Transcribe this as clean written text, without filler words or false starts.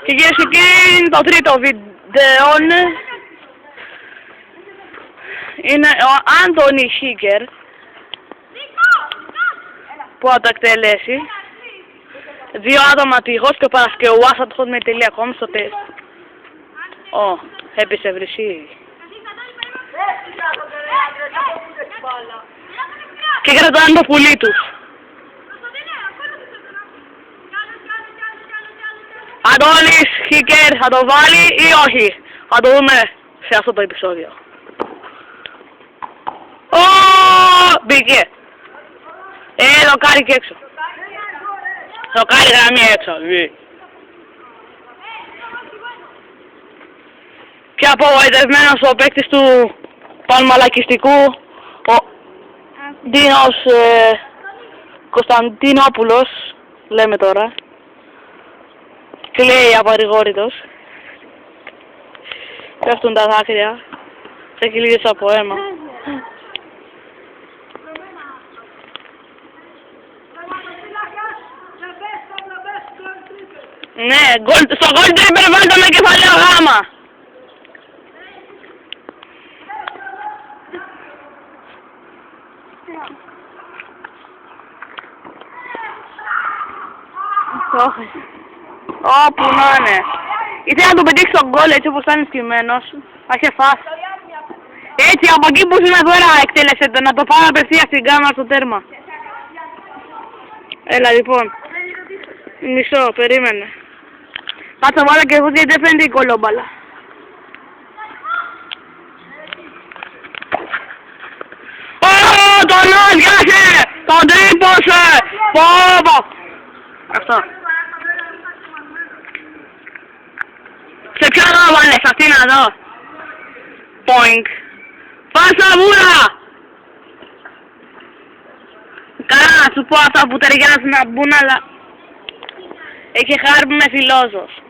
Και κυρίες και κύριοι, είναι το τρίτο βίντεο. Είναι ο Άντωνι Χίγκερ που θα το εκτελέσει. 2 άτομα τυχώς και ο Paraskeuas@hotmail.com στο τεστ. Έπεισε βρυσί. Και κρατάνε το πουλί τους. Αντώνης Χίγκερ θα το βάλει ή όχι? Θα το δούμε σε αυτό το επεισόδιο. Μπήκε. Δοκάρι και έξω. Δοκάρι γραμμή έξω. Και απογοητευμένος ο παίκτης του πανμαλακιστικού, ο Ντίνος Κωνσταντινόπουλος, λέμε τώρα. Κλαίει απαρηγόρητος. Πέφτουν τα δάκρυα σε κοιλίδες από αίμα. Ναι, στο γκολ τρίπερ βάλτε με κεφαλαίο γάμα. Όπου να είναι. Ήθελα να του πετύχει τον γκολ έτσι όπως ήταν σκυμμένος. Θα είχε φάσει. Έτσι από εκεί που είναι τώρα εκτέλεσε το, να το πάω απευθείας στην κάμερα στο τέρμα. Έλα λοιπόν. Μισό, περίμενε. Κάτσε βάλα και εγώ γιατί δεν φαίνεται η κολόμπαλα. Τον άδειασε! Τον τρύπωσε! Πόπα! Αυτό. Σε ποιο να βάλες, αυτή να δω. Ποινκ. Πάσα βούρα! Καλά να σου πω αυτά που ταιριάζουν να μπουν, αλλά έχει χάρη που είμαι φιλόζος.